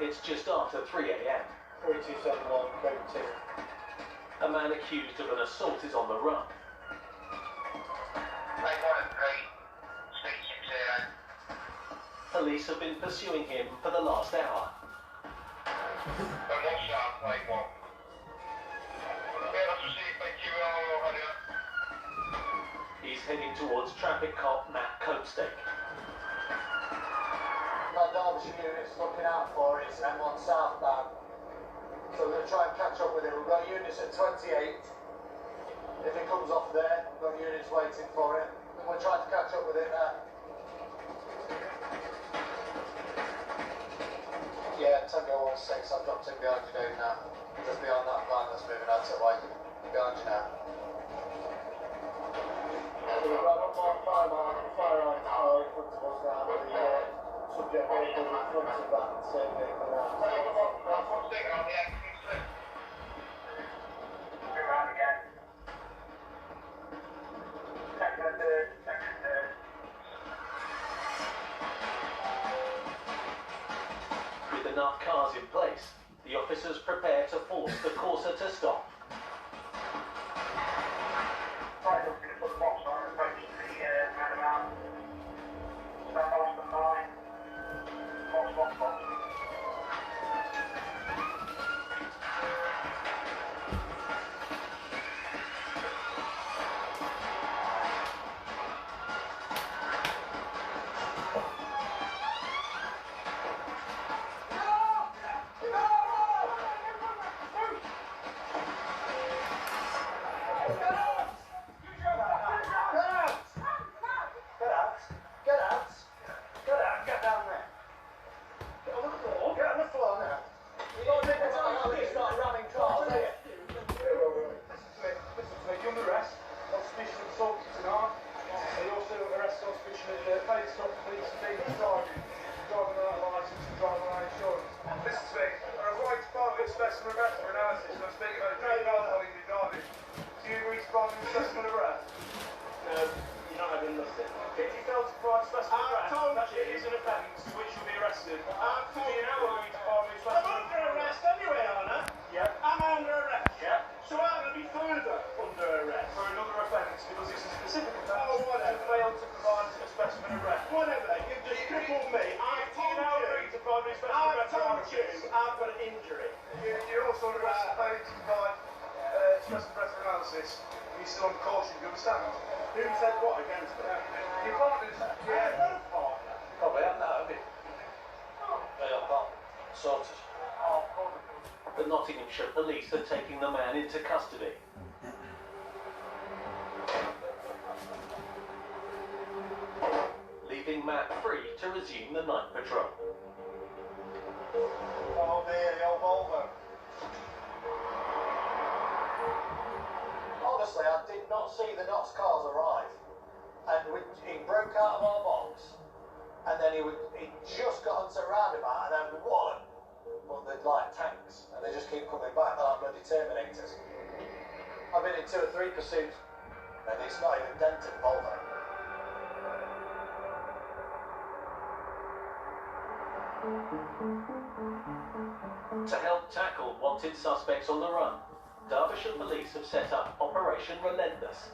It's just after 3 a.m. 3271, code 2. A man accused of an assault is on the run. Police have been pursuing him for the last hour. He's heading towards traffic cop Matt Copestake. That Derbyshire unit's looking out for it, it's M1 southbound. So we're going to try and catch up with it. We've got units at 28. If it comes off there, we've got units waiting for it. And we're trying to catch up with it now. Yeah, Tango 16, I've dropped him behind you now. Just behind that van that's moving out to the way. Behind you now. We've got one more firearm in front of us now. The subject vehicle in front of that same vehicle now. With enough cars in place, the officers prepare to force the Corsa to stop. He's still on caution, you understand? Who said what against it? Your partners? Yeah. Probably haven't, have you? They are part sorted. The Nottinghamshire police are taking the man into custody. Leaving Matt free to resume the night patrol. Oh dear, the old Volvo. Honestly, I did not see the Knots cars arrive. And he broke out of our box, and then he just got onto a roundabout, and then wallop! Well, they're like tanks, and they just keep coming back. They're like bloody Terminators. I've been in 2 or 3 pursuits, and it's not even dented Volvo. To help tackle wanted suspects on the run, Derbyshire police have set up Operation Relentless.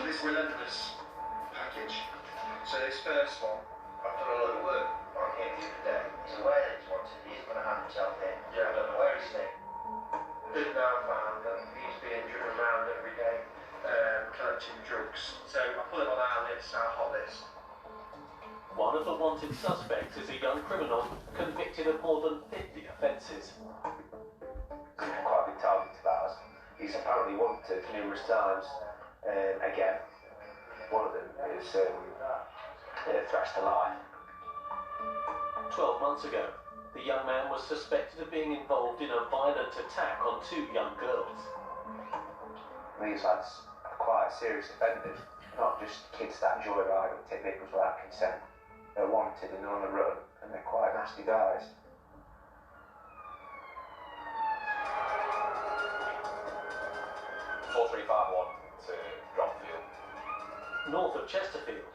This Relentless package. So this first one, I've done a lot of work on him the other day. He's aware that he's wanted. He's going to have himself in. Yeah, I don't know where he's staying. We've now found that he's being driven around every day, collecting drugs. So I put it on our list, our hot list. One of the wanted suspects is a young criminal convicted of more than 50 offences. He's quite a big target of ours. He's apparently wanted numerous times. Again, one of them is threats to life. 12 months ago, the young man was suspected of being involved in a violent attack on 2 young girls. These lads are quite serious offenders, not just kids that joyride or take vehicles without consent. They're wanted and they're on the run, and they're quite nasty guys. Four 351 to Dropfield. North of Chesterfield,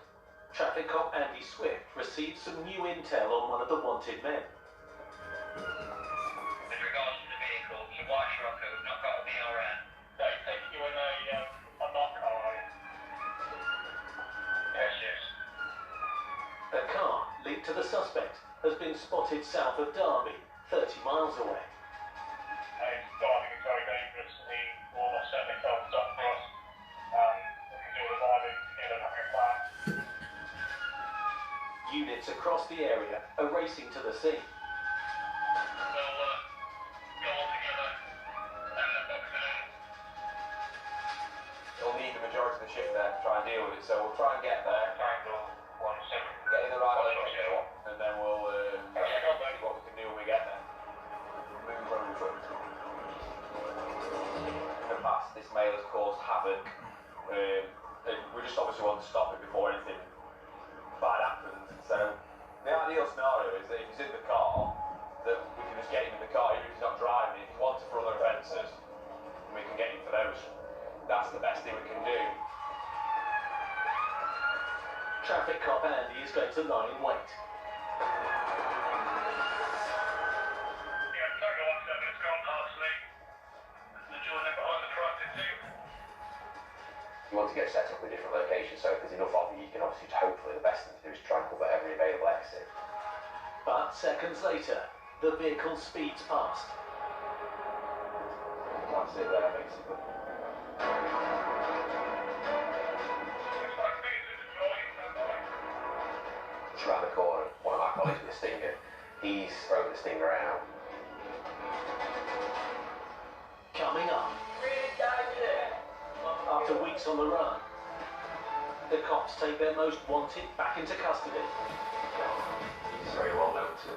Traffic cop Andy Swift received some new intel on one of the wanted men. With regards to the vehicle, it's a white Scirocco, not got a BRN. They take you in a knock car, are you? Yes, yes. A car linked to the suspect has been spotted south of Derby, 30 miles away. He's driving is very dangerous. He will almost certainly tell the stop for us. We can do the driving together and having a plan. Units across the area are racing to the scene. We'll go all together and box it in. You'll need the majority of the shift there to try and deal with it, so we'll try and get there, Triangle 17. get in the right location, and then we'll see what we can do when we get there. Move very quickly. In the past, this mail has caused havoc, and we just obviously want to stop it before anything bad happens. So the ideal scenario is that if he's in the car, that we can just get him in the car, even if he's not driving. If he wants for other offences, we can get him for those. That's the best thing we can do. Traffic cop Andy is going to lie in wait. Yeah, Tango 17 has gone past me. The joiner behind the truck is too. You want to get set up in different locations, so if there's enough of you, you can obviously, hopefully the best thing to do is try and cover every available exit. But seconds later, the vehicle speeds past. That's it there, basically. Looks like me, is it a joint? Just around the corner, one of my colleagues with a Stinger, he's thrown the Stinger out. Coming up. After weeks on the run, the cops take their most wanted back into custody. He's very well known to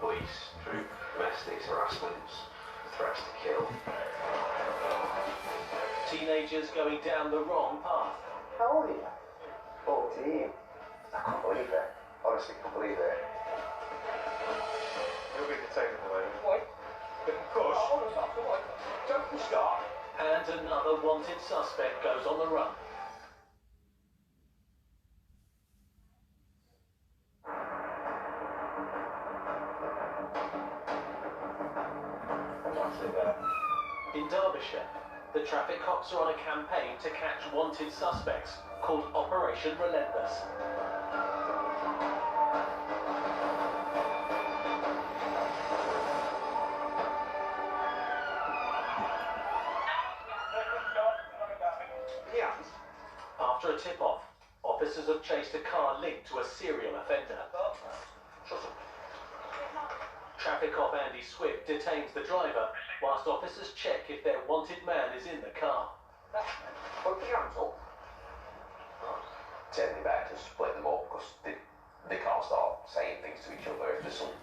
police through domestics, harassments, threats to kill. Teenagers going down the wrong path. How old are you? 14. I can't believe it. Honestly, can't believe it. You'll be detained at the moment. What? Of course. Don't start. And another wanted suspect goes on the run. That's it there. In Derbyshire, the traffic cops are on a campaign to catch wanted suspects called Operation Relentless. After a tip-off, officers have chased a car linked to a serial offender. Traffic cop Andy Swift detains the driver whilst officers check if their wanted man is in the car. Put your hands up. It's only better to split them up because they can't start saying things to each other if there's some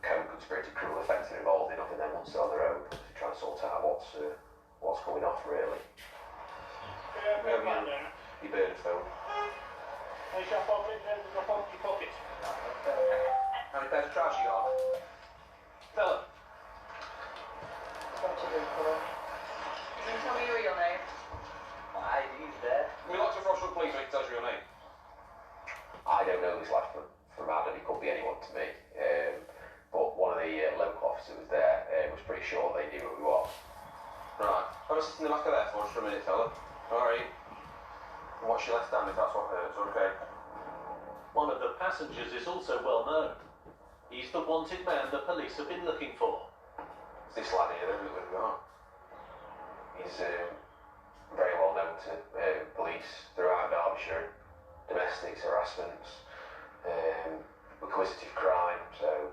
co-conspirator cruel offence involved enough, and then once they're on their own to try and sort out what's going off really. Yeah, You burn a phone. Hey, shop off it, there's a funky pocket. How many pairs of trousers you got? Fella, What to do, Paul? Can you tell me your real name? My ID's there. We like to Frostwood Police when he tells you your name. I don't know this lad from Adam, he could be anyone to me. But one of the local officers was there, was pretty sure they knew who we were. Right. Have a sit in the back of there for us for a minute, fella. Alright. And watch your left hand if that's what hurts, okay? one of the passengers is also well known. He's the wanted man the police have been looking for. This lad here, who we are. He's very well known to police throughout Derbyshire. Domestics, harassments, acquisitive crime, so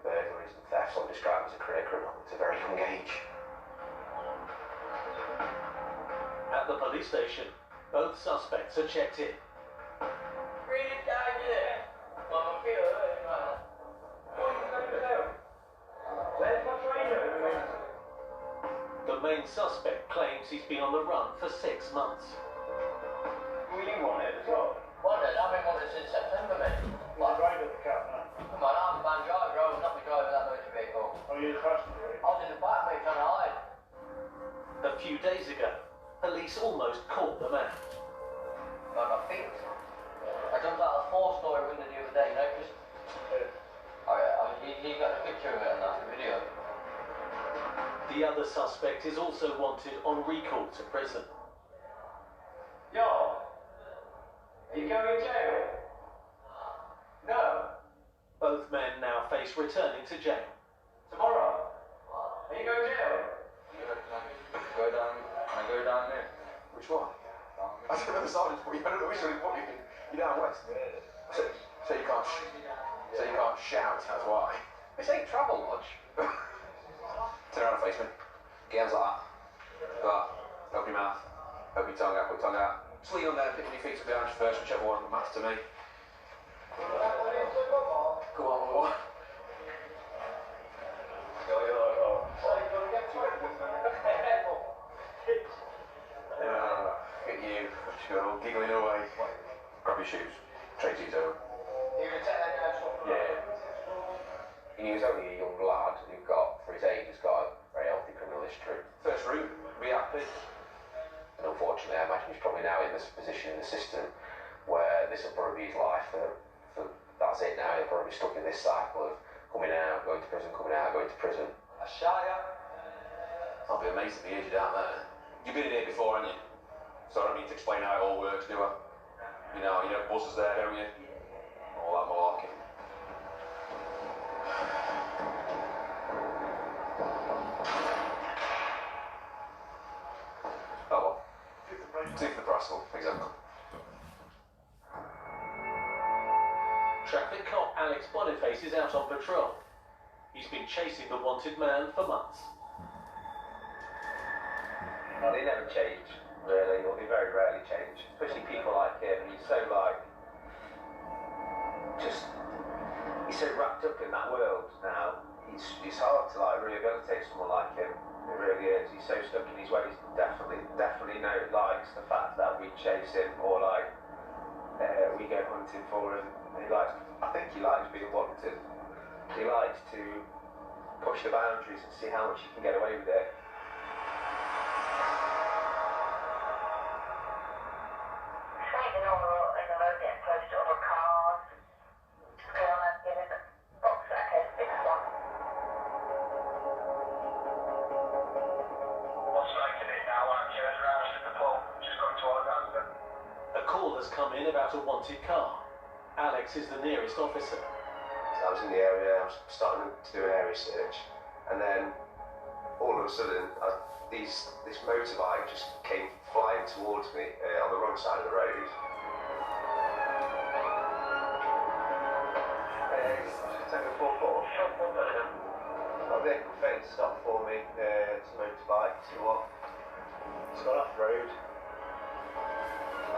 burglaries and thefts. I'm described as a career criminal at a very young age. At the police station, both suspects are checked in. The main suspect claims he's been on the run for 6 months. Well, you want it as well. Wanted? I've been wanted since September, mate. Well, I drove at the cat now. Come on, I'm a van driver. I would not be driving that motor vehicle. Oh, you're the passenger. I was in the back, mate, trying to hide. A few days ago, police almost caught the man. On my feet. I more story window the other day, you know, because he got a picture of it and that video. The other suspect is also wanted on recall to prison. Yo, are you going to jail? No. Both men now face returning to jail. Tomorrow? Are you going to jail? Can I go down there? Which one? I don't know the sergeant's put you. I don't know which one he's put you in. You're down west. So you can't. So you can't shout. That's why. This ain't travel lodge. Turn around and face me. Get hands like that. That. Open your mouth. Open your tongue out. Put your tongue out. Just lean on there. Picking your feet up behind you first. Whichever one matters to me. Come on, boy. Look at you. You're giggling away. Grab your shoes. Trade these over. Yeah. He was only a young lad who got, for his age, has got a very healthy criminal history. First route, be happy. And unfortunately, I imagine he's probably now in this position in the system where this will probably be his life for that's it now. He'll probably be stuck in this cycle of coming out, going to prison, coming out, going to prison. I'll be amazed if he aged out there. You've been in here before, haven't you? So I don't need to explain how it all works, do I? You know, buzzers there, don't you? All that malarkey. Oh well. Tooth the rascal, exactly. Traffic cop Alex Boniface is out on patrol. He's been chasing the wanted man for months. Well, they never change, really, or they very rarely change. Especially people like him. He's so he's so wrapped up in that world now. It's hard to rehabilitate someone like him. It really is. He's so stuck in his ways. Definitely likes the fact that we chase him or we go hunting for him. I think he likes being wanted. He likes to push the boundaries and see how much he can get away with it. Saving all in the road, getting close to other cars. Just go on and get in the box that has this one. What's making it now? I'm here around Liverpool, just going to Orlando. A call has come in about a wanted car. Alex is the nearest officer. So I was in the area, I was starting to do an area search, and then all of a sudden, this motorbike just came flying towards me on the wrong side of the road. Tango 4-4. My vehicle failed to stop for me. It's a motorbike, so what? It's gone off road.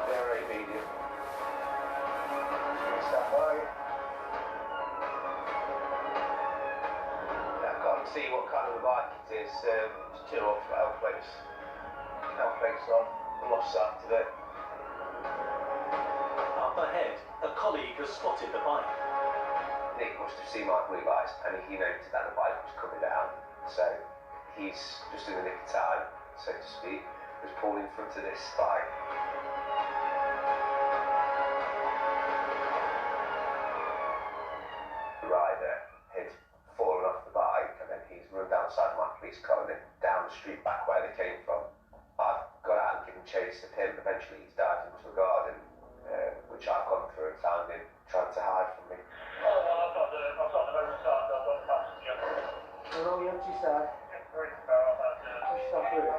Very medium. Stand by. I can't see what kind of a bike it is. It's two off L plates. L plates on. Lost sight of it. Up ahead, a colleague has spotted the bike. Nick must have seen my blue lights and he noted that the bike was coming down. So he's just in the nick of time, so to speak, was pulled in front of this bike. The rider had fallen off the bike and then he's run down the side of my police car and then down the street back where they came from. I've got out and given chase of him. Eventually he's dived into a garden, which I've gone through and found him trying to hide from me. I've got the motorcycle, I've got the passenger. Hello, the empty side. Push yourself through it.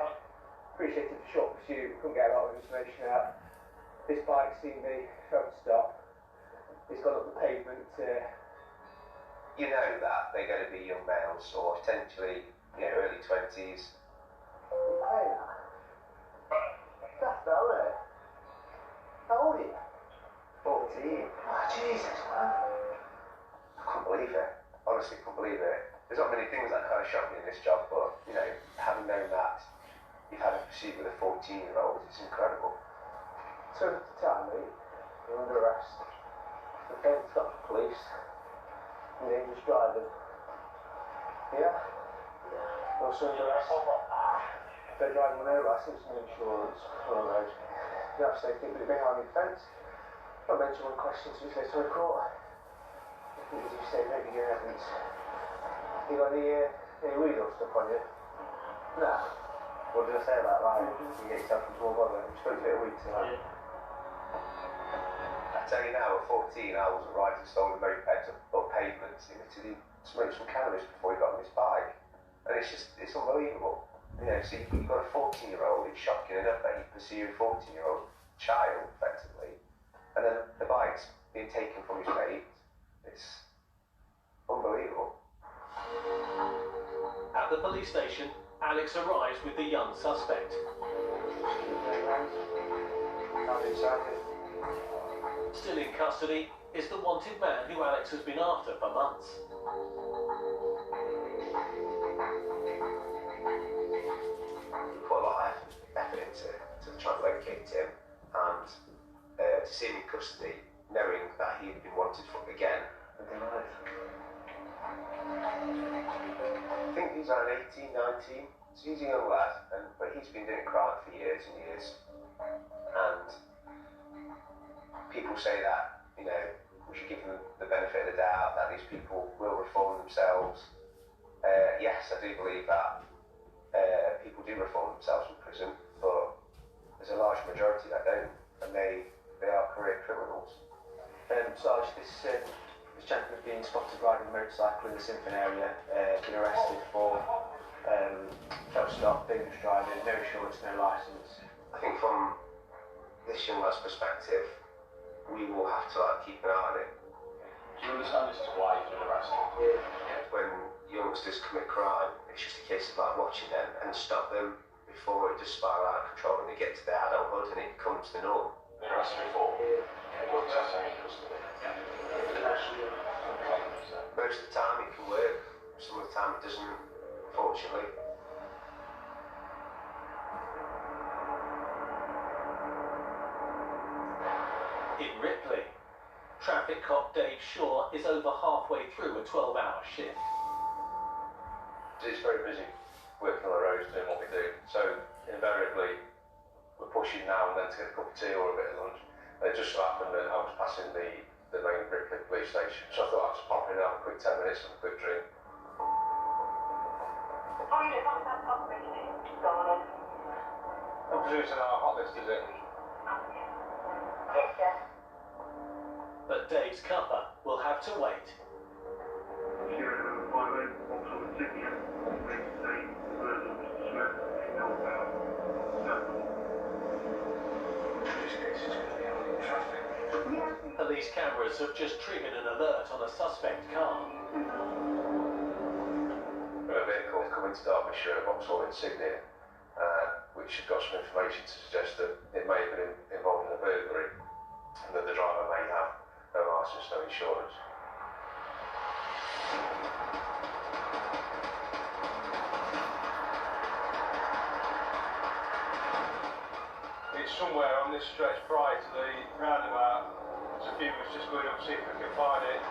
Appreciate it for short pursuit. Couldn't get a lot of information out. This bike's seen me, failed to stop. It's gone up the pavement. You know that they're going to be young males or potentially, early 20s. That fella. How old are you? 14. Oh, Jesus, man. I couldn't believe it. Honestly, couldn't believe it. There's not many things that kind of shock me in this job, but, having known that you've had a pursuit with a 14-year-old, it's incredible. Turn up to time, mate. You're under arrest. The failed to stop the police. Dangerous driving. Yeah? Also under arrest. They're driving with no license, no insurance, on the road. You have safety, but it may harm your defence. I mentioned one question to the Toy Court. I think you say maybe your evidence. You got any weed or stuff on you? Nah. What did I say about that? You get yourself into more bother. You spoke to it a week tonight. I tell you now, at 14, I wasn't riding stolen mopeds up pavements. He literally smoked some cannabis before he got on his bike. And it's unbelievable. You know, so you've got a 14-year-old, it's shocking enough that you pursue a 14-year-old child, effectively. And then the bike's being taken from his mate. It's unbelievable. At the police station, Alex arrives with the young suspect. Still in custody is the wanted man who Alex has been after for months. We put a lot of effort into trying to locate him, and to see him in custody, knowing that he had been wanted for again. I think he's around 18, 19, so he's a young lad, but he's been doing crime for years and years. And people say that, you know, we should give them the benefit of the doubt, that these people will reform themselves. Yes, I do believe that people do reform themselves in prison, but there's a large majority that don't, and they are career criminals. Sarge, this gentleman's been spotted riding a motorcycle in the Symphony area, been arrested for failed stop, dangerous driving, no insurance, no licence. I think from this young lad's perspective, we will have to keep an eye on it. Do you understand this is why he's been arrested? When youngsters commit crime, it's just a case of watching them and stop them before it just spirals out of control and they get to their adulthood and it becomes the norm. Been arrested before? Most of the time it can work, some of the time it doesn't, unfortunately. In Ripley, traffic cop Dave Shaw is over halfway through a 12-hour shift. It's very busy working on the roads, doing what we do. So invariably, we're pushing now and then to get a cup of tea or a bit of lunch. And it just so happened that I was passing the main Ripley police station, so I thought I'd just pop in and have a quick 10 minutes and a quick drink. I'm presuming it's on our hot list, is it? But Dave's cuppa will have to wait. Police cameras have just triggered an alert on a suspect car. A vehicle coming to Derbyshire, a Vauxhall Insignia, which has got some information to suggest that it may have been involved in a burglary and that the driver may have no licence, no insurance. It's somewhere on this stretch prior to the roundabout. So a few of us just going up to see if we can find it.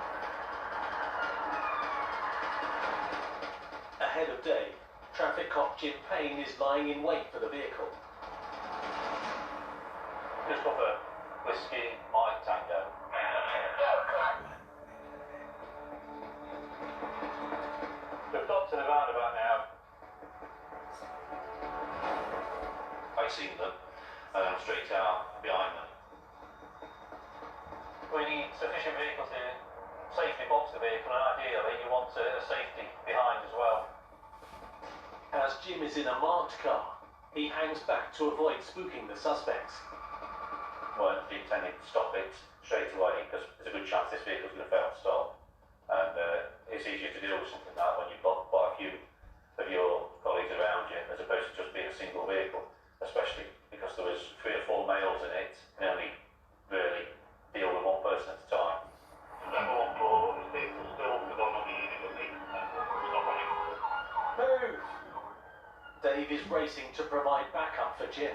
Ahead of Dave, traffic cop Jim Payne is lying in wait for the vehicle. Just off a whiskey, Mike Tango. We've got to the roundabout now. I seen them, and I'm straight out behind them. We need sufficient vehicles to safely box the vehicle, and ideally you want a safety behind as well. As Jim is in a marked car, he hangs back to avoid spooking the suspects. Weren't intending to stop it straight away because there's a good chance this vehicle's going to fail to stop. And it's easier to deal with something like that when you've got quite a few of your colleagues around you as opposed to just being a single vehicle, especially because there was 3 or 4 males in it and only really deal with one person at a time. Level 1 4, this vehicle's still predominantly illegally stop on it. Move! Dave is racing to provide backup for Jim.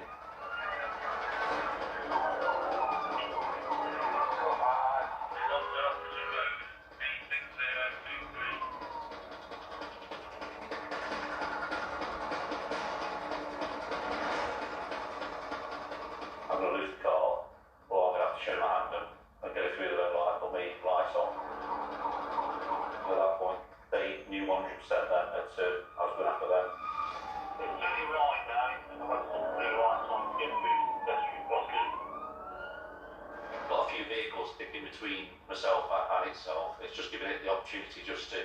I'm going to lose the car, or I'm going to have to show my hand then that I was going after them. It's only right now, and I've had some blue lights on to get through to pedestrian crossing. Got a few vehicles sticking between myself and itself. It's just giving it the opportunity just to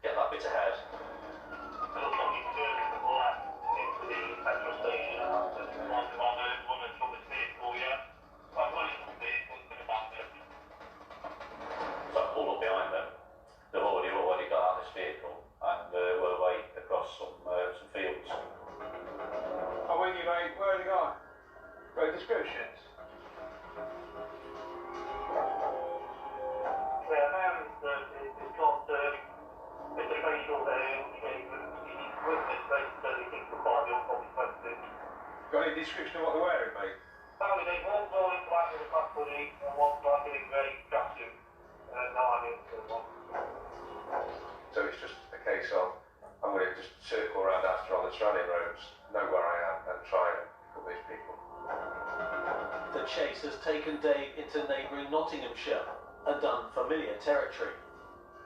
get that bit ahead. It looks like it's turning to the left into the petrol station. There's one from this vehicle, yeah. I've got it from the vehicle, it's going to back there. So I pulled up behind them. They've already got out of this vehicle and were away across some fields. I'm with you, mate. Where are they going? Got descriptions? Yeah, man, it's got it's a facial there, witness basically he thinks the body will probably post it. Got any description of what they're wearing, mate? Apparently they one's all in black with a black hoodie and one's black in a grey tracksuit. No idea what the one. So it's just a case of I'm going to just circle around after on the surrounding roads, know where I am, and try and pick up these people. The chase has taken Dave into neighbouring Nottinghamshire and unfamiliar territory.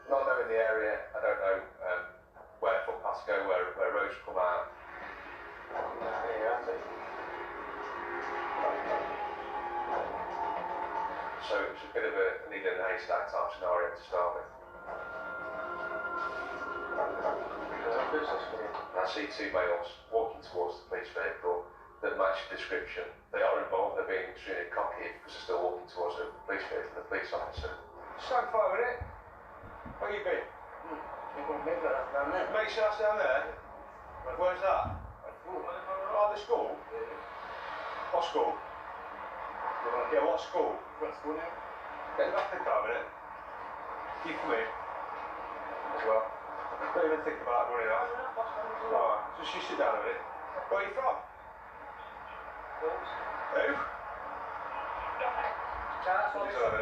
Not knowing the area, I don't know where footpaths go, where roads come out. So it was a bit of a needle in a haystack type scenario to start with. I see two males walking towards the police vehicle that match the description. They are involved, they're being extremely cocky because they're still walking towards the police vehicle, the police officer. So far with it. Where you been? Make sure that's down there. Where's that? Oh, the school? What school? Yeah, what school? What school now? Get back in the car a minute. You come in. As well. Don't even think about running off. Alright, just you sit down a minute. Where are you from? Who?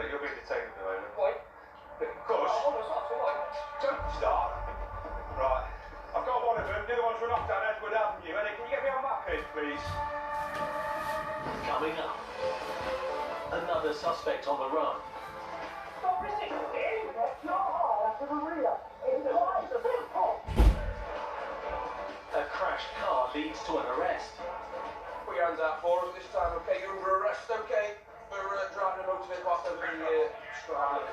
You'll be detained at the moment. Why? Because. Don't start. Right. I've got one of them. The other one's run off down Edward Avenue. Eddie, can you get me on that page, please? Coming up, another suspect on the run. A crashed car leads to an arrest. Put your hands out for us this time, okay? You're under arrest, okay? For driving a motor past over the Strand.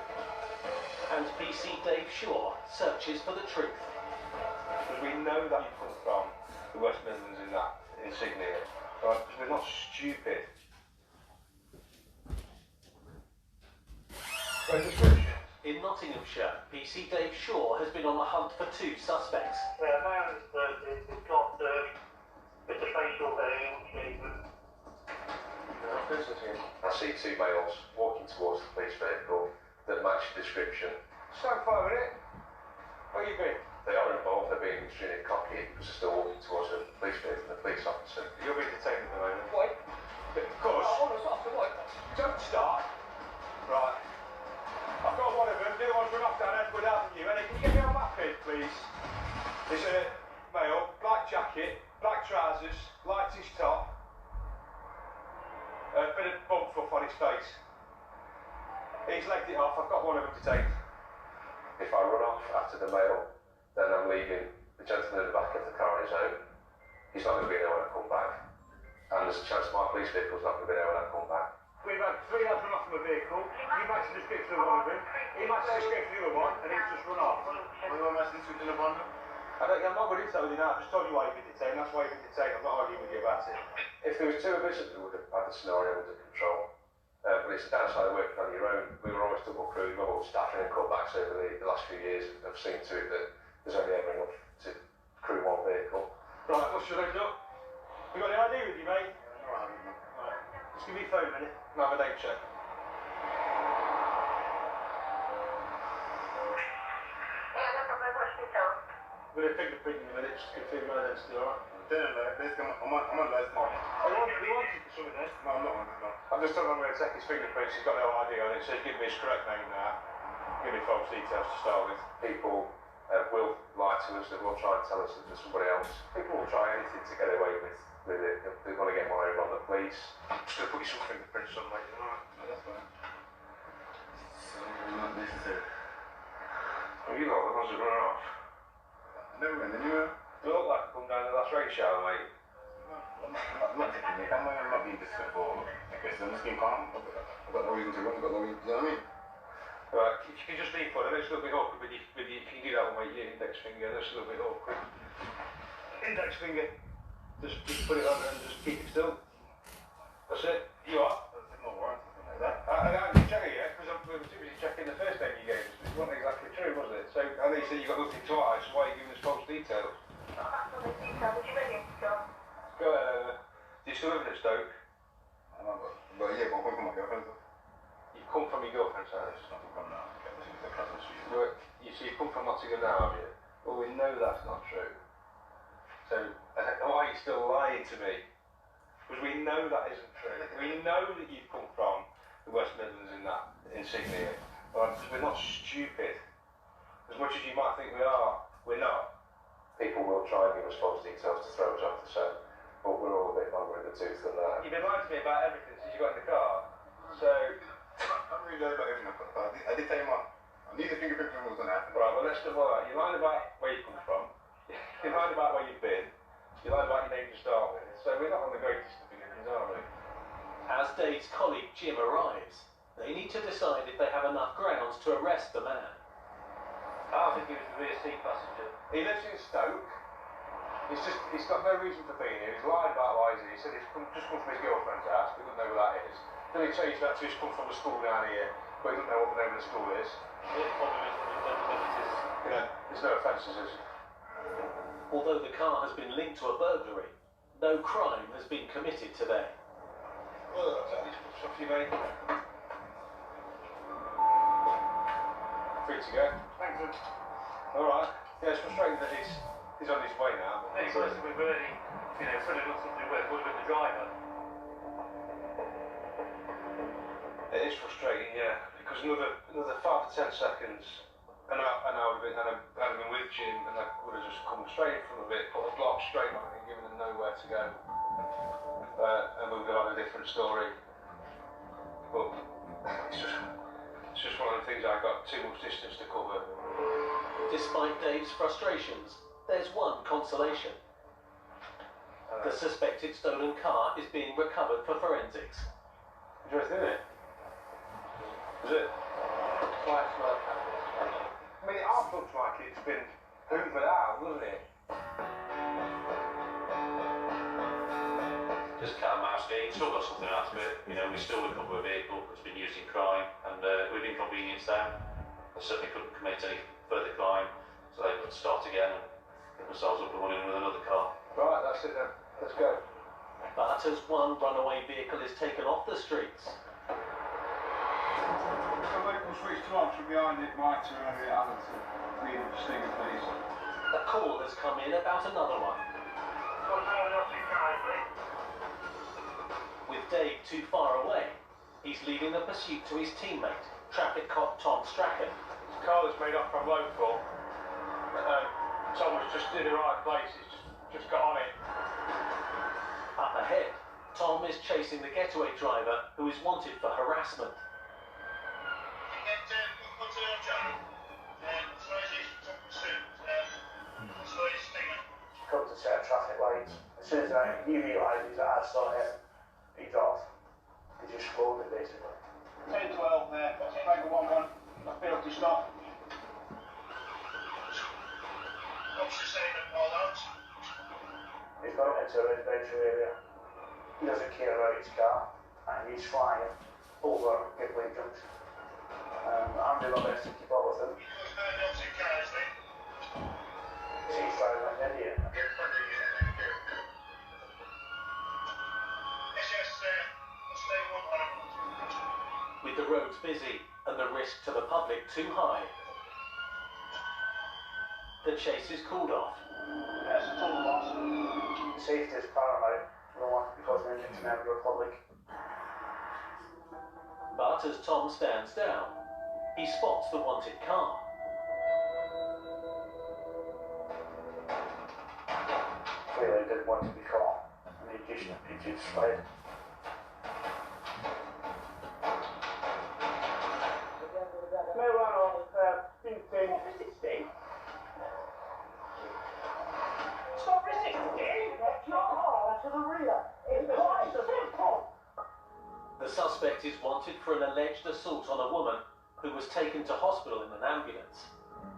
And PC Dave Shaw searches for the truth. Because we know that you come from the West Midlands in that insignia. Right? Because we're not stupid. In Nottinghamshire, PC Dave Shaw has been on the hunt for two suspects. Yeah, man, it's got it's a facial there, I see two males walking towards the police vehicle that match the description. So far with it. Where you been? They are involved, they're being extremely cocky because they're still walking towards the police vehicle, the police officer. You'll be detained at the moment. Why? Because. Don't start. Right. I've got one of them. The other one's run off down Edward Avenue. Eddie, can you get me on that page, please? It's a male, black jacket, black trousers, lightish top. A bit of bump fluff on his face. He's legged it off. I've got one of them detained. If I run off after the male, then I'm leaving the gentleman in the back of the car on his own. He's not going to be there when I come back. And there's a chance my police vehicle's not going to be there when I come back. We've had three lads run off from a vehicle. You matched the description of one of them. He matched the description of the other one, and he's just run off. You want match the description of one? I'm not going to tell you now. I've just told you why you've been detained. That's why you've been detained. I'm not arguing with you about it. If there was two of us, we would have had the scenario under control. But it's the downside of working on your own. We were always double crewed, we were all staffing and cutbacks over the last few years. I've seen to it that there's only ever enough to crew one vehicle. Right, what's your name up? You got any ID with you, mate? No, I haven't. Right. Just give me your phone a minute and have a name check. I'm going to fingerprint in a minute just to confirm my identity, alright? I'm on license. He wanted for something then? No, I'm not on this now. I've just told him I'm going to take his fingerprints. He's got no ID on it, so he's giving me his correct name now. Give me false details to start with. People will lie to us, they will try and tell us that there's somebody else. People will try anything to get away with it. They want to get my own on the police. I'm just going to put you some fingerprints on, mate, alright? No, that's fine. So, not necessary. Well, you lot are the ones that run off. Never went anywhere. You look like I come down the last race shower, mate. I'm not taking it. I'm not being disrespectful. Okay, so I'm just being calm. I've got no reason to run. I've got no reason. You know what I mean? Right, if you can just leave for it, it's a little bit awkward with you. If you can do that one, mate, your index finger, that's a little bit awkward. Index finger. Just put it on and just keep it still. That's it. You are. There's no warrant or something like that. I didn't check it yet, because I was too busy checking the first game you gave us. It wasn't exactly true, was it? So, I know you said you got nothing twice, so why are you giving us false details? Go ahead, do you still live in Stoke? I don't know, but yeah, but I'm coming from my girlfriend's house. You've come from your girlfriend's house? It's nothing from now. Okay, this is the cousin street. You've come from Nottingham now, have you? Well, we know that's not true. So, why are you still lying to me? Because we know that isn't true. We know that you've come from the West Midlands in that insignia. Because we're not stupid. As much as you might think we are, we're not. People will try and give us false details to throw us off the scent, but we're all a bit longer in the tooth than that. You've been lying to me about everything since you got in the car. So, I don't really know about everything I've got, but I did tell you, man. I need a fingerprint from what was going to happen. right, well, let's do all that. You're lying about where you come from. You're lying about where you've been. You're lying about your name to start with. So we're not on the greatest of beginnings, are we? As Dave's colleague Jim arrives, they need to decide if they have enough grounds to arrest the man. I think he was the rear seat passenger. He lives in Stoke. He's got no reason for being here. He's lied about why he's here. He said he's just come from his girlfriend's house. We don't know where that is. Then he changed that to he's come from a school down here, but he doesn't know what the name of the school is. You know, there's no offences, is there? Although the car has been linked to a burglary, no crime has been committed today. Well, I'll take these cups off you, mate. Free to go. Thanks, sir. Alright. Yeah, it's frustrating that he's on his way now. But Hey, so we've already, fully looked something with would have been the driver. It is frustrating, yeah, because another 5 to 10 seconds, and I would have been with Jim, and I would have just come straight in front of it, put a block straight on it, and given them nowhere to go, and we've got a different story. But it's just one of the things I've got too much distance to cover. Despite Dave's frustrations, there's one consolation. The suspected stolen car is being recovered for forensics. Interesting, isn't it? Is it? I mean, it half looks like it's been hoovered out, doesn't it? Just cat and mouse game. Still got something out of it. We still recover a vehicle that's been used in crime, and we've inconvenienced them. They certainly couldn't commit any further crime, so they could start again and get themselves up and running with another car. Right, that's it then. Let's go. But as one runaway vehicle is taken off the streets, The local switch to on from behind it, Mike to Allenton. Lead the stinger, please. a call has come in about another one. With Dave too far away, he's leaving the pursuit to his teammate, traffic cop Tom Strachan. It's a car that's made off from local. Tom was just in the right place. He's just got on it. Up ahead, Tom is chasing the getaway driver who is wanted for harassment. Come to set a traffic light. As soon as he realises that I saw him, he's off. He just rolled it basically. 10-12 there. That's Tiger 1-1. I failed to stop. What's the saying at all out? He's gone into a residential area. He doesn't care about his car, and he's flying over Giblin Junction. I'm doing my best to keep up with him. He's driving like an idiot. With the roads busy and the risk to the public too high, the chase is called off. That's a total loss. Safety is paramount. We don't want to be causing injury to the Republic. But as Tom stands down, he spots the wanted car. Clearly didn't want to be caught, and he just fled. wanted for an alleged assault on a woman who was taken to hospital in an ambulance.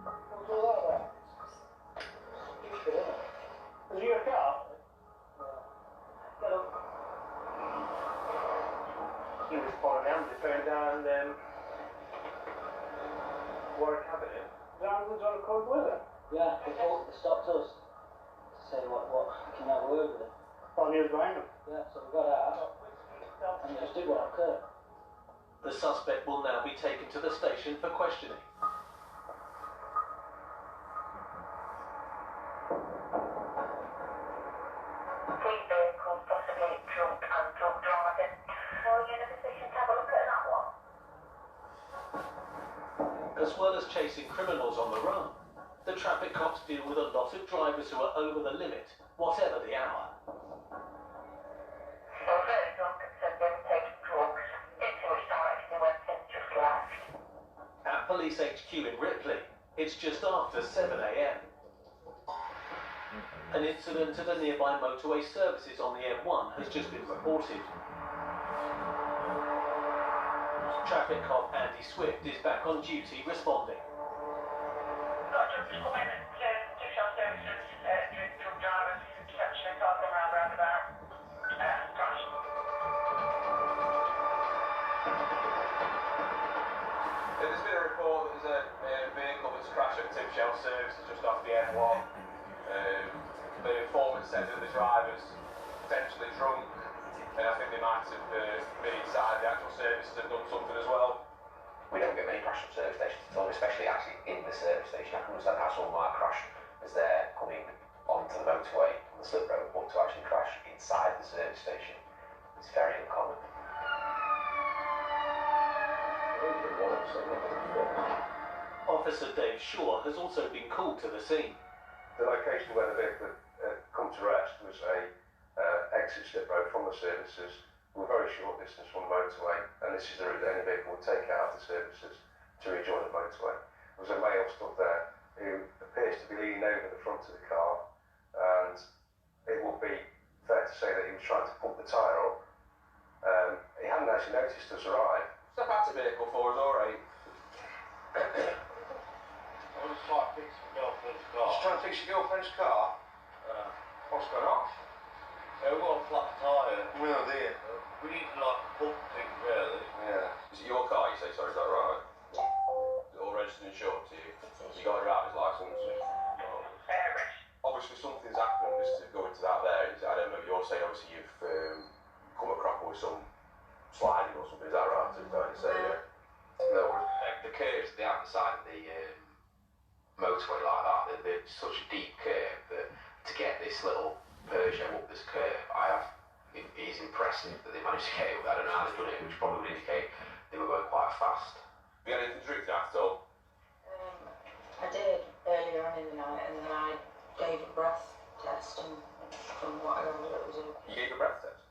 What's all that about? Stupid, isn't it? Was you a car? Get up. He was following the ambulance going down Warwick Avenue. The ambulance on a cold weather? Yeah, they stopped us to say what can you have a word with him. On the other behind them? Yeah, so we got out and we just did what occurred. The suspect will now be taken to the station for questioning. Three vehicles, possibly drunk and drunk driving. Are you in a position to have a look at that one? As well as chasing criminals on the run, the traffic cops deal with a lot of drivers who are over the limit, whatever the hour. Well, very drunk and said they were taking drugs. Into which direction they went and just left. At Police HQ in Ripley, it's just after 7 a.m. An incident at a nearby motorway services on the M1 has just been reported. Traffic cop Andy Swift is back on duty responding. Roger, just come in and two shop services, drunk drivers, potentially talking around roundabout. Crash. There's been a report that there's a vehicle that's crashed at Tip Shell Services just off the M1. The informant said that the driver's potentially drunk, and I think they might have been inside the actual services and done something as well. We don't get many crash at service stations at all, especially actually in the service station. I can understand how someone might crash as they're coming onto the motorway on the slip road, but to actually crash inside the service station, it's very uncommon. Officer Dave Shaw has also been called to the scene. The location where the vehicle had come to rest was a exit slip road from the services. We're a very short distance from the motorway, and this is the route that any vehicle would take out of the services to rejoin the motorway. There was a male stood there who appears to be leaning over the front of the car, and it would be fair to say that he was trying to pump the tyre up. He hadn't actually noticed us arrive. Step out of the vehicle for us, alright. I was trying to fix my girlfriend's car. Just trying to fix your girlfriend's car? What's going on? We've got a flat tyre. Oh dear. We need to like pump thing really. Yeah. Is it your car, you say, sorry, is that right? Is it all registered and insured to you? You got a driver's licence? Obviously something's happened as to go into that there. I don't know, you're saying obviously you've come across with some sliding or something, is that right? So you're trying to say, yeah. No worries. The curves, the outside of the motorway like that, they're such a deep curve that to get this little Peugeot up this curve, it is impressive that they managed to get it. I don't know how they've done it, which probably would indicate they were going quite fast. Have you had anything to drink that at all? I did earlier on in the night, and then I gave a breath test, and from what I remember, it was all. You gave a breath test?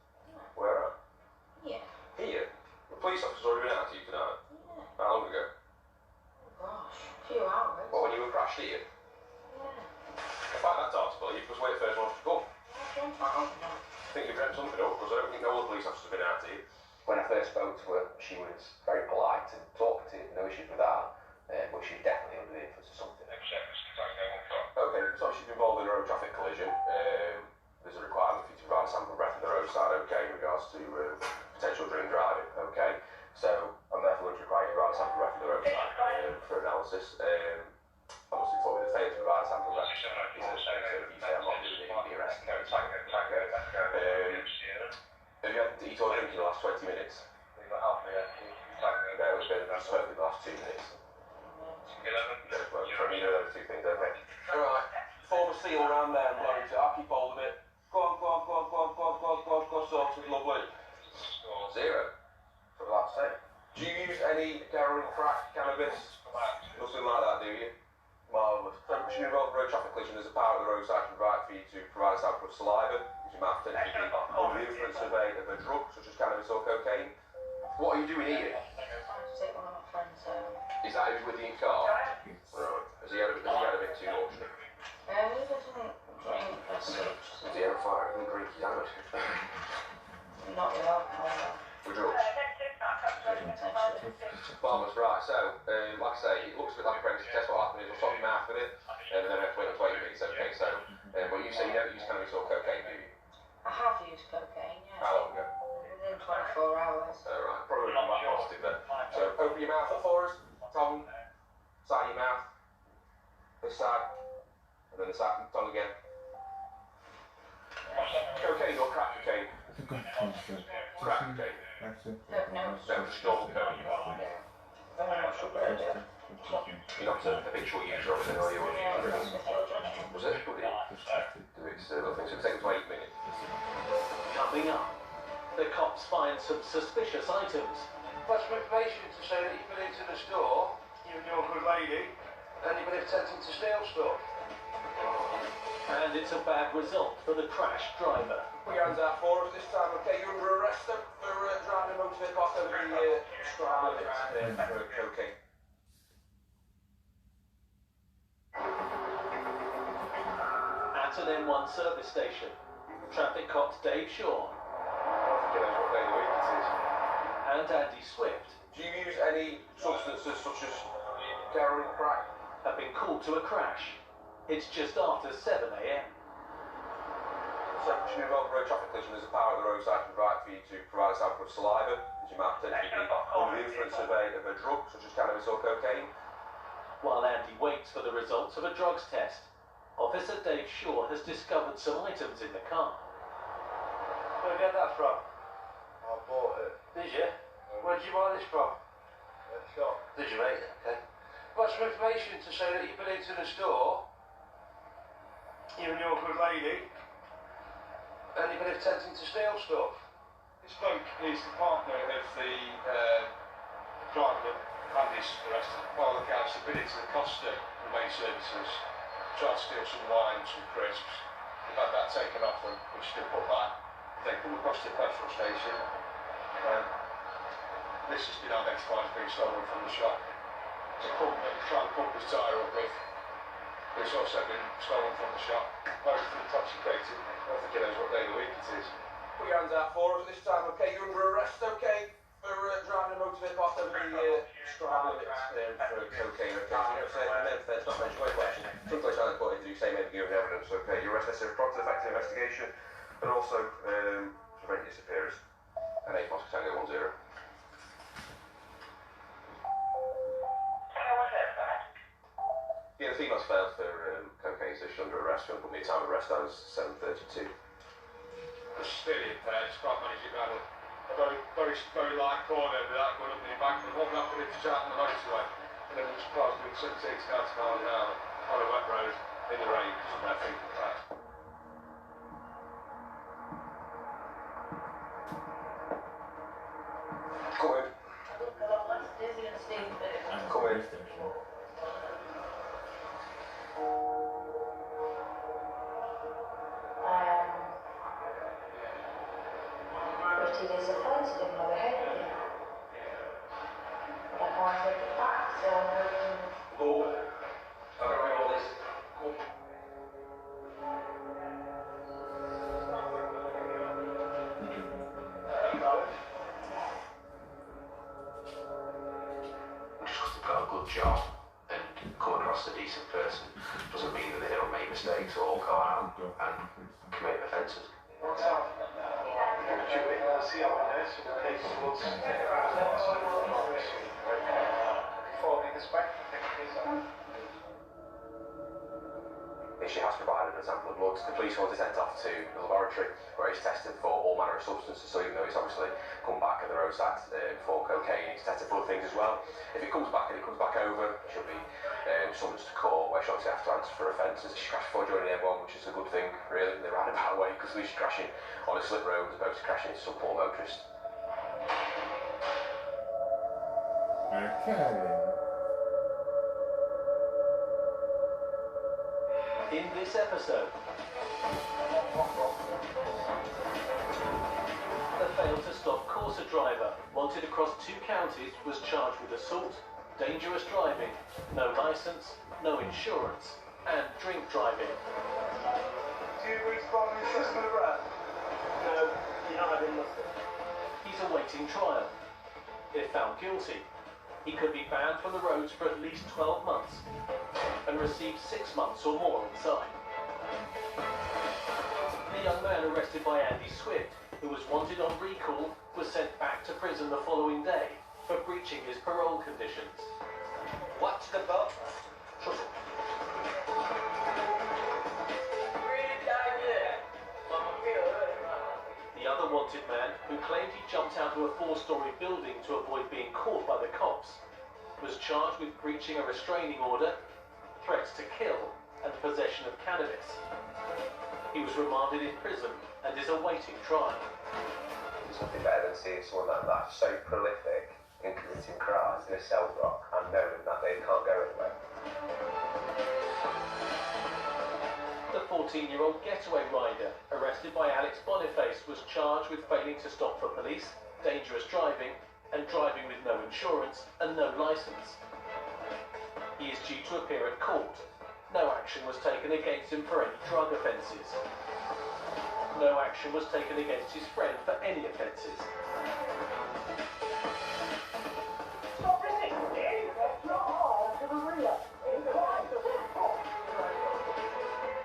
Where at? Yeah. Here? The police officer's already been out to you tonight? Yeah. How long ago? Gosh, a few hours. Well, when you were crashed here? Yeah. I find that hard to believe, because we're the first ones to come. I think you've dreamt something up, because I don't think no other police officers have been out to you. When I first spoke to her, she was very polite and talkative, no issues with that, but she was definitely under the influence of something. Okay, so she's been involved in a road traffic collision. There's a requirement for you to provide a sample of breath on the roadside, okay, in regards to potential drink driving, okay? So I'm therefore going to require you to provide a sample of breath on the roadside for analysis. I must inform you that failure to provide a sample of breath is a so if you say I'm not doing it, you'll be arrested. Have you had eat or drink in the last 20 minutes? No, it's been certainly the last 2 minutes. Well, you know those two things, okay? Alright, form a seal around there and blow into it. I'll keep hold of it. Go on, sorted, lovely. 0. What would I say? Do you use any heroin, crack, cannabis? Nothing like that, do you? Marvellous. So, if you're involved in road traffic collision, there's a power at the roadside can provide for you to provide a sample of saliva, which you might potentially be under the influence of a drug, such as cannabis or cocaine. What are you doing here? Take one of my friends home. Is that who's with you in car? Right. Has he had a bit too much? He doesn't drink as such. So Does he have a fire? He doesn't drink his amateur. not with alcohol. With drugs? say you don't use cannabis or cocaine, do you? I have used cocaine, yeah. How long ago? Within 24 hours. Right, probably not that positive then. So open your mouth up for us, tongue, side of your mouth, this side, and then the side, tongue again. Cocaine or crack cocaine? Crack cocaine. No, No, just normal cocaine. very much regretted. You're not a habitual user of it, are you? Was it? Do it still, I think so. It takes 8 minutes. Coming up, the cops find some suspicious items. Got some information to say that you've been into the store, you and your good lady, and you've been attempting to steal stuff. And it's a bad result for the crash driver. Put your hands out for us this time, okay? You're under arrest for driving a motor vehicle off over the stride limits for cocaine. At an M1 service station, traffic cops Dave Shaw and Andy Swift Do you use any substances such as heroin, crack? have been called to a crash. It's just after 7 a.m. So, should you involve road traffic collision, there's a power at the roadside right for you to provide a sample of saliva, as you might potentially be under the influence of a drug, such as cannabis or cocaine. While Andy waits for the results of a drugs test, Officer Dave Shaw has discovered some items in the car. Where did you get that from? I bought it. Did you? Where did you buy this from? At the shop. Did you, mate? Okay. Got some information to say that you've been into the store, you and your good lady, and you've been attempting to steal stuff. This bloke is the partner of the driver that Andy's arrested. By all accounts, they've been into the Costa, the main services, tried to steal some wine, some crisps. They've had that taken off them, which they put back. They come across the petrol station. This has been identified as being stolen from the shop. It's a pump that he's trying to pump his tyre up with. But it's also been stolen from the shop. Both intoxicated. I think he knows what day of the week it is. Put your hands out for us this time, okay? You're under arrest, okay? For driving a motor vehicle off over the stride limits for cocaine, okay? So you know, it's not mentioned, wait, question. Some place I reported to do say maybe give evidence, okay? You're arrested for prompt and effective investigation, but also prevent disappearance. And 8 Moscow Tango 10. Yeah, the female's failed for cocaine, so she's under arrest. We'll put me a time of arrest down as 7:32. It's still impaired, just can't manage it around a very light corner without going up in the back. But what happened if it's out on the motorway? And then we're surprised doing 70, 80 miles an hour on a wet road in the rain, because of their feet and fast. Come in. Come in. Pretty disappointed in my behaviour. But I can't take it back, so Go. I don't know all this. Go. Just because they've got a good job and come across a decent person doesn't mean that they don't make mistakes or go out and commit offences. She has provided a sample of blood. The police want it sent off to the laboratory where it's tested for all manner of substances. So even though it's obviously come back at the roadside for cocaine, it's tested for other things as well. If it comes back and it comes back over, she'll be summoned to court where she'll obviously have to answer for offences. She crashed before joining the M1, which is a good thing, really. The roundabout way, because at least she's crashing on a slip road as opposed to crashing into some poor motorist. Okay. In this episode, the failed to stop Corsa driver, wanted across 2 counties, was charged with assault, dangerous driving, no licence, no insurance, and drink driving. 2 weeks following the system of breath? No, you're not having nothing. He's awaiting trial. If found guilty, he could be banned from the roads for at least 12 months and receive 6 months or more inside. young man arrested by Andy Swift, who was wanted on recall, was sent back to prison the following day for breaching his parole conditions. What's the boat? The other wanted man, who claimed he jumped out of a 4-story building to avoid being caught by the cops, was charged with breaching a restraining order, threats to kill, and possession of cannabis. He was remanded in prison and is awaiting trial. There's nothing better than seeing someone like that so prolific in committing crimes in a cell block and knowing that they can't go anywhere. The 14-year-old getaway rider, arrested by Alex Boniface, was charged with failing to stop for police, dangerous driving, and driving with no insurance and no licence. He is due to appear at court. No action was taken against him for any drug offences. No action was taken against his friend for any offences.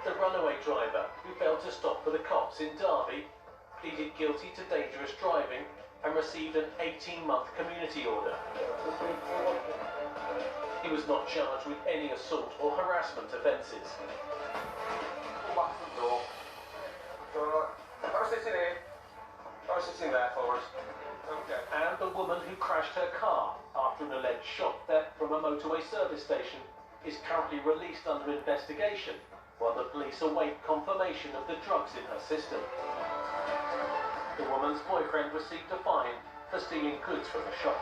The runaway driver, who failed to stop for the cops in Derby, pleaded guilty to dangerous driving and received an 18-month community order. He was not charged with any assault or harassment offences. Come back to the door. I'm sitting here. I'm sitting there for us. Okay. And the woman who crashed her car after an alleged shop theft from a motorway service station is currently released under investigation while the police await confirmation of the drugs in her system. The woman's boyfriend received a fine for stealing goods from the shop.